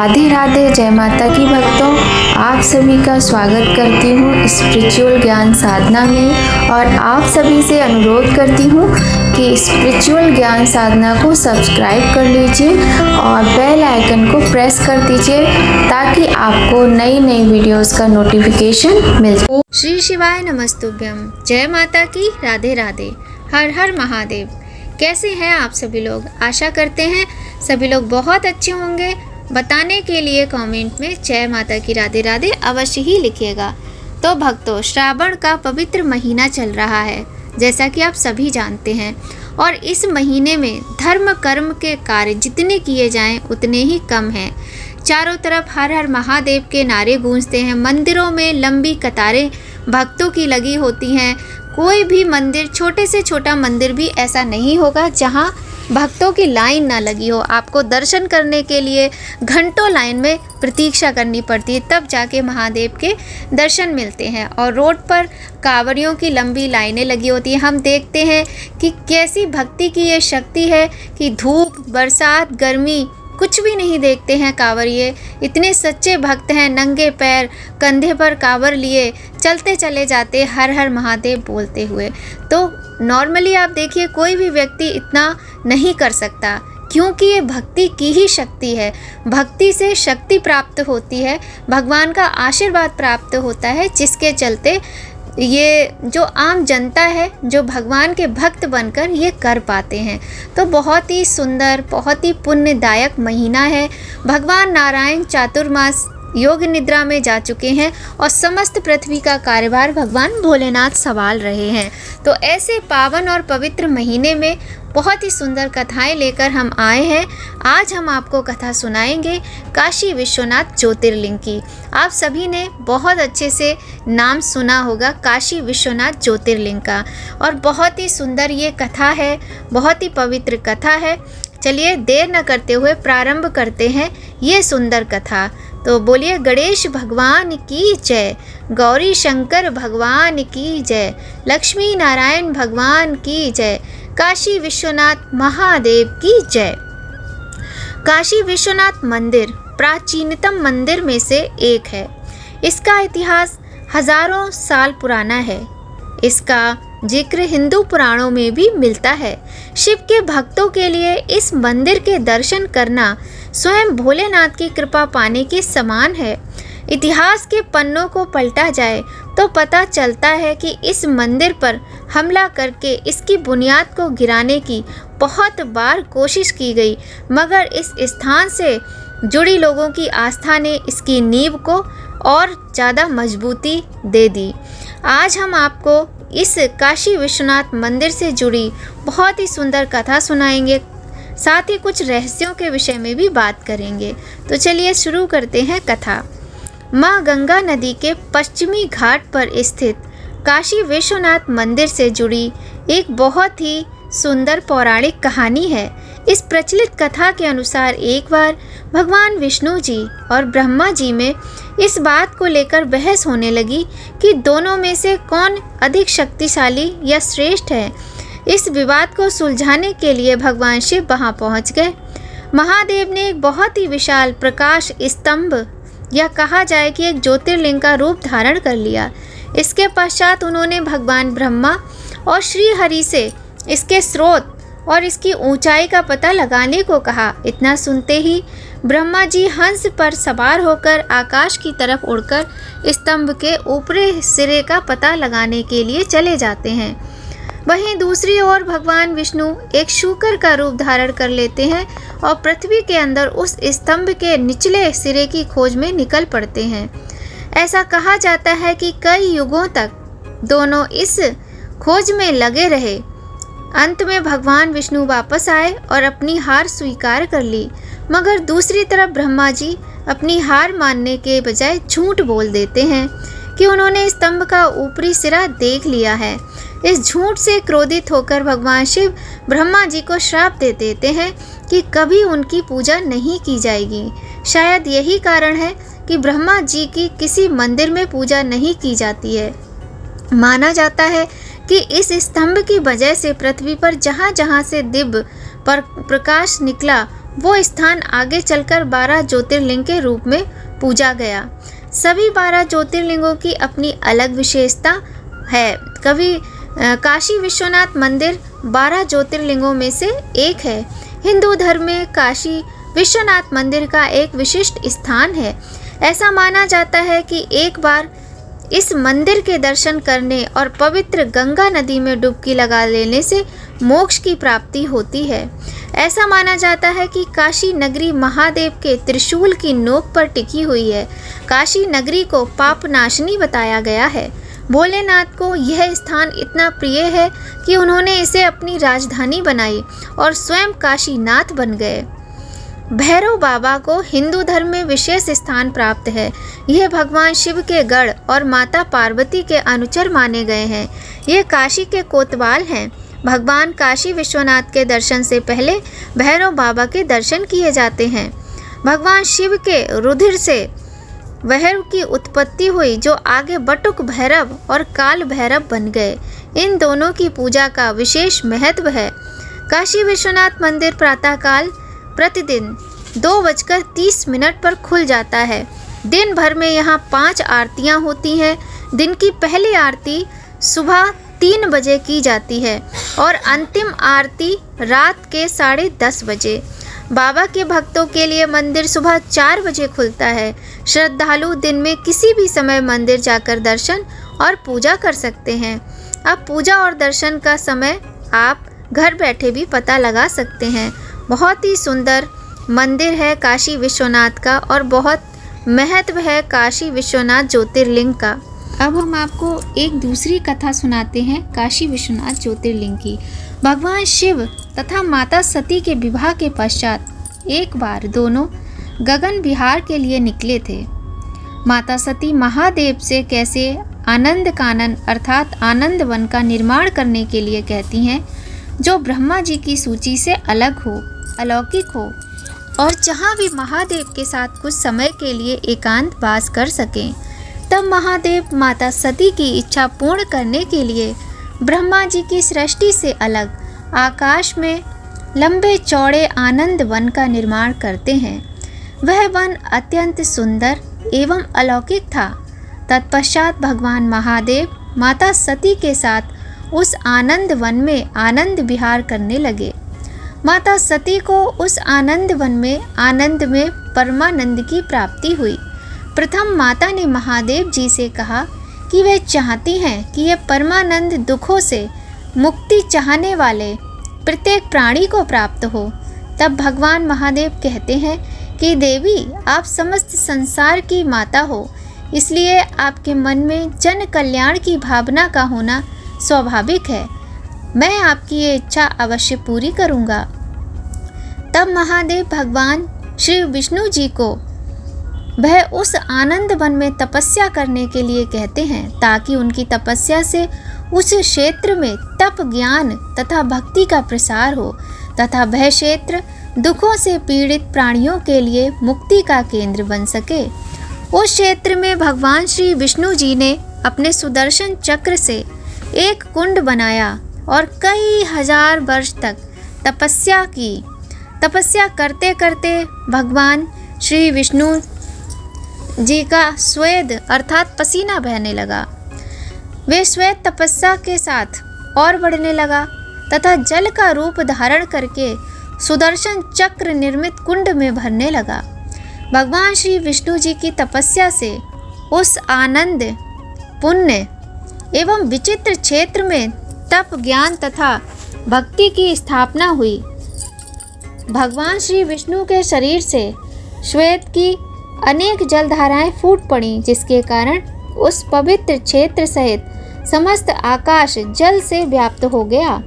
राधे राधे, जय माता की भक्तों। आप सभी का स्वागत करती हूँ स्पिरिचुअल ज्ञान साधना में और आप सभी से अनुरोध करती हूँ कि स्पिरिचुअल ज्ञान साधना को सब्सक्राइब कर लीजिए और बेल आइकन को प्रेस कर दीजिए ताकि आपको नई नई वीडियोस का नोटिफिकेशन मिल जाए। श्री शिवाय नमस्तुभ्यम। जय माता की, राधे राधे, हर हर महादेव। कैसे हैं आप सभी लोग? आशा करते हैं सभी लोग बहुत अच्छे होंगे। बताने के लिए कमेंट में जय माता की, राधे राधे अवश्य ही लिखिएगा। तो भक्तों, श्रावण का पवित्र महीना चल रहा है जैसा कि आप सभी जानते हैं, और इस महीने में धर्म कर्म के कार्य जितने किए जाएं उतने ही कम हैं। चारों तरफ हर हर महादेव के नारे गूंजते हैं। मंदिरों में लंबी कतारें भक्तों की लगी होती हैं। कोई भी मंदिर, छोटे से छोटा मंदिर भी ऐसा नहीं होगा जहां भक्तों की लाइन ना लगी हो। आपको दर्शन करने के लिए घंटों लाइन में प्रतीक्षा करनी पड़ती है, तब जाके महादेव के दर्शन मिलते हैं। और रोड पर कांवड़ियों की लंबी लाइनें लगी होती हैं। हम देखते हैं कि कैसी भक्ति की ये शक्ति है कि धूप, बरसात, गर्मी कुछ भी नहीं देखते हैं। कांवड़िए इतने सच्चे भक्त हैं, नंगे पैर कंधे पर कांवर लिए चलते चले जाते हर हर महादेव बोलते हुए। तो नॉर्मली आप देखिए कोई भी व्यक्ति इतना नहीं कर सकता, क्योंकि ये भक्ति की ही शक्ति है। भक्ति से शक्ति प्राप्त होती है, भगवान का आशीर्वाद प्राप्त होता है, जिसके चलते ये जो आम जनता है, जो भगवान के भक्त बनकर ये कर पाते हैं। तो बहुत ही सुंदर, बहुत ही पुण्यदायक महीना है। भगवान नारायण चातुर्मास योग निद्रा में जा चुके हैं और समस्त पृथ्वी का कार्यभार भगवान भोलेनाथ संभाल रहे हैं। तो ऐसे पावन और पवित्र महीने में बहुत ही सुंदर कथाएं लेकर हम आए हैं। आज हम आपको कथा सुनाएंगे काशी विश्वनाथ ज्योतिर्लिंग की। आप सभी ने बहुत अच्छे से नाम सुना होगा काशी विश्वनाथ ज्योतिर्लिंग का, और बहुत ही सुंदर ये कथा है, बहुत ही पवित्र कथा है। चलिए देर न करते हुए प्रारंभ करते हैं ये सुंदर कथा। तो बोलिए गणेश भगवान की जय, गौरी शंकर भगवान की जय, लक्ष्मी नारायण भगवान की जय, काशी विश्वनाथ महादेव की जय। काशी विश्वनाथ मंदिर प्राचीनतम मंदिर में से एक है। इसका इतिहास हजारों साल पुराना है। इसका जिक्र हिंदू पुराणों में भी मिलता है। शिव के भक्तों के लिए इस मंदिर के दर्शन करना स्वयं भोलेनाथ की कृपा पाने के समान है। इतिहास के पन्नों को पलटा जाए तो पता चलता है कि इस मंदिर पर हमला करके इसकी बुनियाद को गिराने की बहुत बार कोशिश की गई, मगर इस स्थान से जुड़ी लोगों की आस्था ने इसकी नींव को और ज़्यादा मजबूती दे दी। आज हम आपको इस काशी विश्वनाथ मंदिर से जुड़ी बहुत ही सुंदर कथा सुनाएंगे, साथ ही कुछ रहस्यों के विषय में भी बात करेंगे। तो चलिए शुरू करते हैं कथा। माँ गंगा नदी के पश्चिमी घाट पर स्थित काशी विश्वनाथ मंदिर से जुड़ी एक बहुत ही सुंदर पौराणिक कहानी है। इस प्रचलित कथा के अनुसार एक बार भगवान विष्णु जी और ब्रह्मा जी में इस बात को लेकर बहस होने लगी कि दोनों में से कौन अधिक शक्तिशाली या श्रेष्ठ है। इस विवाद को सुलझाने के लिए भगवान शिव वहां पहुंच गए। महादेव ने एक बहुत ही विशाल प्रकाश स्तंभ, या कहा जाए कि एक ज्योतिर्लिंग का रूप धारण कर लिया। इसके पश्चात उन्होंने भगवान ब्रह्मा और श्री हरि से इसके स्रोत और इसकी ऊंचाई का पता लगाने को कहा। इतना सुनते ही ब्रह्मा जी हंस पर सवार होकर आकाश की तरफ उड़कर स्तंभ के ऊपरी सिरे का पता लगाने के लिए चले जाते हैं। वहीं दूसरी ओर भगवान विष्णु एक शूकर का रूप धारण कर लेते हैं और पृथ्वी के अंदर उस स्तंभ के निचले सिरे की खोज में निकल पड़ते हैं। ऐसा कहा जाता है कि कई युगों तक दोनों इस खोज में लगे रहे। अंत में भगवान विष्णु वापस आए और अपनी हार स्वीकार कर ली, मगर दूसरी तरफ ब्रह्मा जी अपनी हार मानने के बजाय झूठ बोल देते हैं कि उन्होंने स्तंभ का ऊपरी सिरा देख लिया है। इस झूठ से क्रोधित होकर भगवान शिव ब्रह्मा जी को श्राप दे देते हैं कि कभी उनकी पूजा नहीं की जाएगी। शायद यही कारण है कि ब्रह्मा जी की किसी मंदिर में पूजा नहीं की जाती है। माना जाता है कि इस स्तंभ की वजह से पृथ्वी पर जहाँ जहाँ से दिव्य पर प्रकाश निकला वो स्थान आगे चलकर 12 ज्योतिर्लिंग के रूप में पूजा गया। सभी 12 ज्योतिर्लिंगों की अपनी अलग विशेषता है। काशी विश्वनाथ मंदिर 12 ज्योतिर्लिंगों में से एक है। हिंदू धर्म में काशी विश्वनाथ मंदिर का एक विशिष्ट स्थान है। ऐसा माना जाता है कि एक बार इस मंदिर के दर्शन करने और पवित्र गंगा नदी में डुबकी लगा लेने से मोक्ष की प्राप्ति होती है। ऐसा माना जाता है कि काशी नगरी महादेव के त्रिशूल की नोक पर टिकी हुई है। काशी नगरी को पापनाशनी बताया गया है। भोलेनाथ को यह स्थान इतना प्रिय है कि उन्होंने इसे अपनी राजधानी बनाई और स्वयं काशीनाथ बन गए। भैरव बाबा को हिंदू धर्म में विशेष स्थान प्राप्त है। यह भगवान शिव के गढ़ और माता पार्वती के अनुचर माने गए हैं। ये काशी के कोतवाल हैं। भगवान काशी विश्वनाथ के दर्शन से पहले भैरव बाबा के दर्शन किए जाते हैं। भगवान शिव के रुधिर से भैरव की उत्पत्ति हुई, जो आगे बटुक भैरव और काल भैरव बन गए। इन दोनों की पूजा का विशेष महत्व है। काशी विश्वनाथ मंदिर प्रातःकाल प्रतिदिन 2:30 पर खुल जाता है। दिन भर में यहाँ 5 आरतियाँ होती हैं। दिन की पहली आरती सुबह 3 बजे की जाती है और अंतिम आरती रात के 10:30 बजे। बाबा के भक्तों के लिए मंदिर सुबह 4 बजे खुलता है। श्रद्धालु दिन में किसी भी समय मंदिर जाकर दर्शन और पूजा कर सकते हैं। अब पूजा और दर्शन का समय आप घर बैठे भी पता लगा सकते हैं। बहुत ही सुंदर मंदिर है काशी विश्वनाथ का और बहुत महत्व है काशी विश्वनाथ ज्योतिर्लिंग का। अब हम आपको एक दूसरी कथा सुनाते हैं काशी विश्वनाथ ज्योतिर्लिंग की। भगवान शिव तथा माता सती के विवाह के पश्चात एक बार दोनों गगन विहार के लिए निकले थे। माता सती महादेव से कैसे आनंद कानन अर्थात आनंद वन का निर्माण करने के लिए कहती हैं, जो ब्रह्मा जी की सूची से अलग हो, अलौकिक हो और जहाँ भी महादेव के साथ कुछ समय के लिए एकांत वास कर सकें। तब महादेव माता सती की इच्छा पूर्ण करने के लिए ब्रह्मा जी की सृष्टि से अलग आकाश में लंबे चौड़े आनंद वन का निर्माण करते हैं। वह वन अत्यंत सुंदर एवं अलौकिक था। तत्पश्चात भगवान महादेव माता सती के साथ उस आनंद वन में आनंद विहार करने लगे। माता सती को उस आनंद वन में आनंद में परमानंद की प्राप्ति हुई। प्रथम माता ने महादेव जी से कहा कि वे चाहती हैं कि यह परमानंद दुखों से मुक्ति चाहने वाले प्रत्येक प्राणी को प्राप्त हो। तब भगवान महादेव कहते हैं कि देवी, आप समस्त संसार की माता हो, इसलिए आपके मन में जन कल्याण की भावना का होना स्वाभाविक है। मैं आपकी ये इच्छा अवश्य पूरी करूँगा। तब महादेव भगवान श्री विष्णु जी को वह उस आनंद वन में तपस्या करने के लिए कहते हैं, ताकि उनकी तपस्या से उस क्षेत्र में तप ज्ञान तथा भक्ति का प्रसार हो तथा वह क्षेत्र दुखों से पीड़ित प्राणियों के लिए मुक्ति का केंद्र बन सके। उस क्षेत्र में भगवान श्री विष्णु जी ने अपने सुदर्शन चक्र से एक कुंड बनाया और कई हजार वर्ष तक तपस्या की। तपस्या करते करते भगवान श्री विष्णु जी का स्वेद अर्थात पसीना बहने लगा। वे स्वेद तपस्या के साथ और बढ़ने लगा तथा जल का रूप धारण करके सुदर्शन चक्र निर्मित कुंड में भरने लगा। भगवान श्री विष्णु जी की तपस्या से उस आनंद, पुण्य एवं विचित्र क्षेत्र में तप ज्ञान तथा भक्ति की स्थापना हुई। भगवान श्री विष्णु के शरीर से श्वेत की अनेक जलधाराएं फूट पड़ीं, जिसके कारण उस पवित्र क्षेत्र सहित समस्त आकाश जल से व्याप्त हो गया।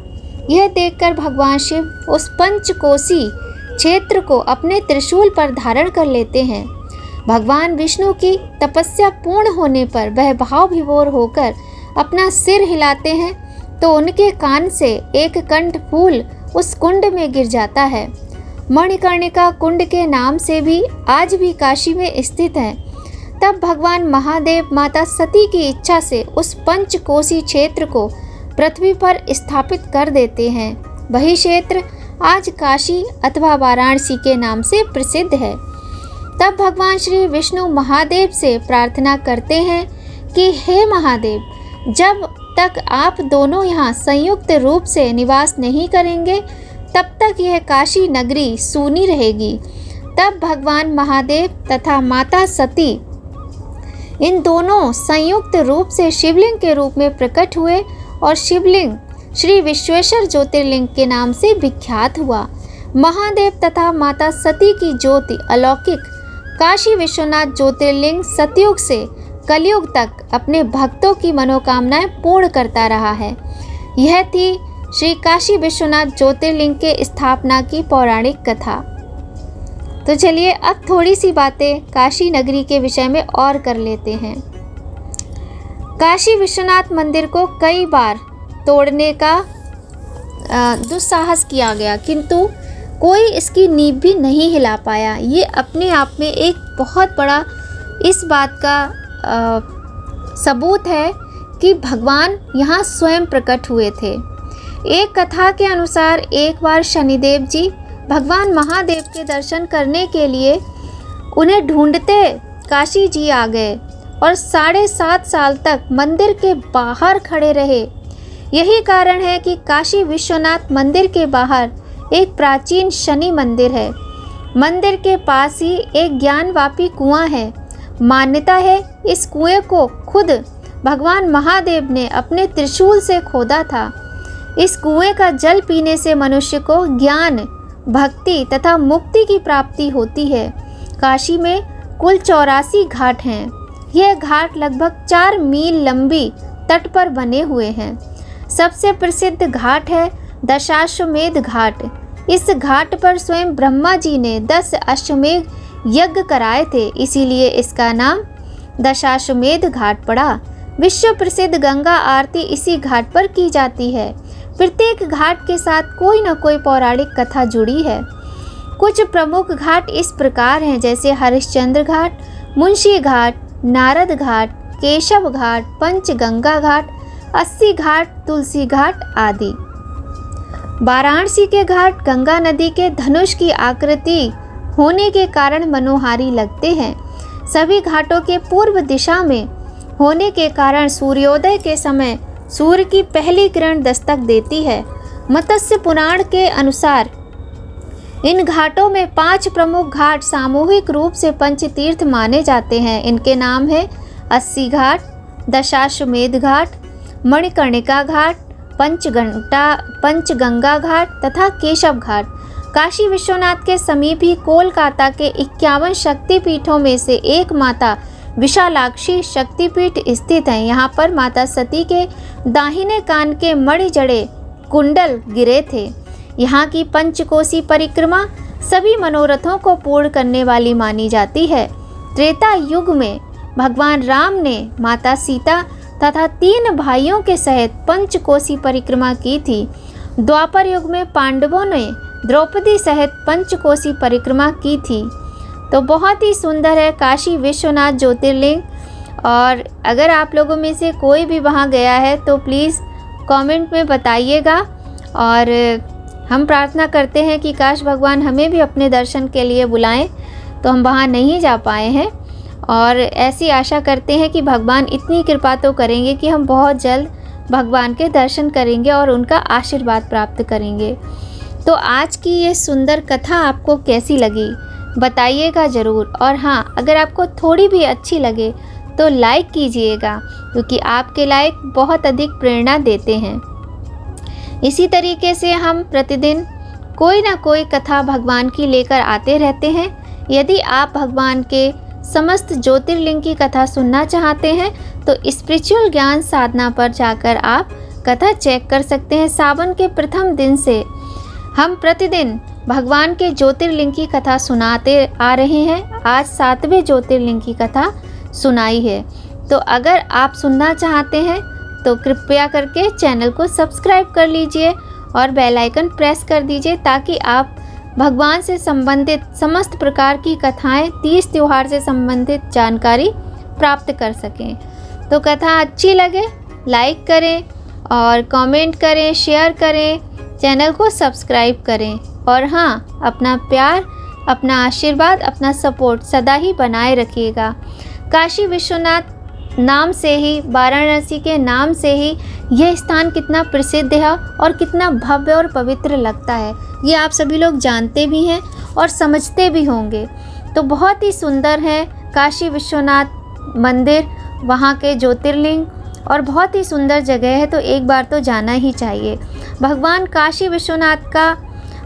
यह देखकर भगवान शिव उस पंचकोसी क्षेत्र को अपने त्रिशूल पर धारण कर लेते हैं। भगवान विष्णु की तपस्या पूर्ण होने पर वह भाव विभोर होकर अपना सिर हिलाते हैं तो उनके कान से एक कंठ फूल उस कुंड में गिर जाता है। मणिकर्णिका कुंड के नाम से भी आज भी काशी में स्थित है। तब भगवान महादेव माता सती की इच्छा से उस पंचकोसी क्षेत्र को पृथ्वी पर स्थापित कर देते हैं। वही क्षेत्र आज काशी अथवा वाराणसी के नाम से प्रसिद्ध है। तब भगवान श्री विष्णु महादेव से प्रार्थना करते हैं कि हे महादेव, जब तक आप दोनों यहाँ संयुक्त रूप से निवास नहीं करेंगे तब तक यह काशी नगरी सूनी रहेगी। तब भगवान महादेव तथा माता सती इन दोनों संयुक्त रूप से शिवलिंग के रूप में प्रकट हुए और शिवलिंग श्री विश्वेश्वर ज्योतिर्लिंग के नाम से विख्यात हुआ। महादेव तथा माता सती की ज्योति अलौकिक काशी विश्वनाथ ज्योतिर्लिंग सतयुग से कलयुग तक अपने भक्तों की मनोकामनाएं पूर्ण करता रहा है। यह थी श्री काशी विश्वनाथ ज्योतिर्लिंग के स्थापना की पौराणिक कथा। तो चलिए अब थोड़ी सी बातें काशी नगरी के विषय में और कर लेते हैं। काशी विश्वनाथ मंदिर को कई बार तोड़ने का दुस्साहस किया गया, किंतु कोई इसकी नींव भी नहीं हिला पाया। ये अपने आप में एक बहुत बड़ा इस बात का सबूत है कि भगवान यहाँ स्वयं प्रकट हुए थे। एक कथा के अनुसार एक बार शनिदेव जी भगवान महादेव के दर्शन करने के लिए उन्हें ढूंढते काशी जी आ गए और 7.5 साल तक मंदिर के बाहर खड़े रहे। यही कारण है कि काशी विश्वनाथ मंदिर के बाहर एक प्राचीन शनि मंदिर है। मंदिर के पास ही एक ज्ञानवापी कुआं है। मान्यता है इस कुएं को खुद भगवान महादेव ने अपने त्रिशूल से खोदा था। इस कुएं का जल पीने से मनुष्य को ज्ञान, भक्ति तथा मुक्ति की प्राप्ति होती है। काशी में कुल 84 घाट हैं। यह घाट लगभग 4 मील लंबी तट पर बने हुए हैं। सबसे प्रसिद्ध घाट है दशाश्वमेध घाट। इस घाट पर स्वयं ब्रह्मा जी ने 10 अश्वमेध यज्ञ कराए थे, इसीलिए इसका नाम दशाश्वमेध घाट पड़ा। विश्व प्रसिद्ध गंगा आरती इसी घाट पर की जाती है। प्रत्येक घाट के साथ कोई न कोई पौराणिक कथा जुड़ी है। कुछ प्रमुख घाट इस प्रकार हैं, जैसे हरिश्चंद्र घाट, मुंशी घाट, नारद घाट, केशव घाट, पंचगंगा घाट, 80 घाट, तुलसी घाट आदि। वाराणसी के घाट गंगा नदी के धनुष की आकृति होने के कारण मनोहारी लगते हैं। सभी घाटों के पूर्व दिशा में होने के कारण सूर्योदय के समय सूर्य की पहली किरण दस्तक देती है। मत्स्य पुराण के अनुसार इन घाटों में 5 प्रमुख घाट सामूहिक रूप से पंचतीर्थ माने जाते हैं। इनके नाम है 80 घाट, दशाश्वमेध घाट, मणिकर्णिका घाट, पंचगंगा घाट तथा केशव घाट। काशी विश्वनाथ के समीप ही कोलकाता के 51 शक्तिपीठों में से एक माता विशालाक्षी शक्तिपीठ स्थित है। यहाँ पर माता सती के दाहिने कान के मणि जड़े कुंडल गिरे थे। यहाँ की पंचकोसी परिक्रमा सभी मनोरथों को पूर्ण करने वाली मानी जाती है। त्रेता युग में भगवान राम ने माता सीता तथा 3 भाइयों के सहित पंचकोसी परिक्रमा की थी। द्वापर युग में पांडवों ने द्रौपदी सहित पंचकोसी परिक्रमा की थी। तो बहुत ही सुंदर है काशी विश्वनाथ ज्योतिर्लिंग। और अगर आप लोगों में से कोई भी वहाँ गया है तो प्लीज़ कमेंट में बताइएगा। और हम प्रार्थना करते हैं कि काश भगवान हमें भी अपने दर्शन के लिए बुलाएं, तो हम वहाँ नहीं जा पाए हैं। और ऐसी आशा करते हैं कि भगवान इतनी कृपा तो करेंगे कि हम बहुत जल्द भगवान के दर्शन करेंगे और उनका आशीर्वाद प्राप्त करेंगे। तो आज की ये सुंदर कथा आपको कैसी लगी बताइएगा ज़रूर। और हाँ, अगर आपको थोड़ी भी अच्छी लगे तो लाइक कीजिएगा, क्योंकि आपके लाइक बहुत अधिक प्रेरणा देते हैं। इसी तरीके से हम प्रतिदिन कोई ना कोई कथा भगवान की लेकर आते रहते हैं। यदि आप भगवान के समस्त ज्योतिर्लिंग की कथा सुनना चाहते हैं तो स्पिरिचुअल ज्ञान साधना पर जाकर आप कथा चेक कर सकते हैं। सावन के प्रथम दिन से हम प्रतिदिन भगवान के ज्योतिर्लिंग की कथा सुनाते आ रहे हैं। आज 7वें ज्योतिर्लिंग की कथा सुनाई है। तो अगर आप सुनना चाहते हैं तो कृपया करके चैनल को सब्सक्राइब कर लीजिए और बेल आइकन प्रेस कर दीजिए, ताकि आप भगवान से संबंधित समस्त प्रकार की कथाएं, तीज त्यौहार से संबंधित जानकारी प्राप्त कर सकें। तो कथा अच्छी लगे लाइक करें और कमेंट करें, शेयर करें। चैनल को सब्सक्राइब करें और हाँ, अपना प्यार, अपना आशीर्वाद, अपना सपोर्ट सदा ही बनाए रखिएगा। काशी विश्वनाथ नाम से ही, वाराणसी के नाम से ही यह स्थान कितना प्रसिद्ध है और कितना भव्य और पवित्र लगता है, ये आप सभी लोग जानते भी हैं और समझते भी होंगे। तो बहुत ही सुंदर है काशी विश्वनाथ मंदिर, वहाँ के ज्योतिर्लिंग, और बहुत ही सुंदर जगह है, तो एक बार तो जाना ही चाहिए। भगवान काशी विश्वनाथ का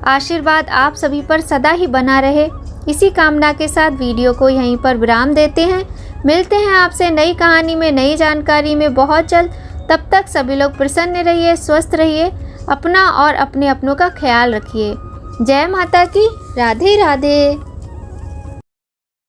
आशीर्वाद आप सभी पर सदा ही बना रहे, इसी कामना के साथ वीडियो को यहीं पर विराम देते हैं। मिलते हैं आपसे नई कहानी में, नई जानकारी में बहुत जल्द। तब तक सभी लोग प्रसन्न रहिए, स्वस्थ रहिए, अपना और अपने अपनों का ख्याल रखिए। जय माता की, राधे राधे।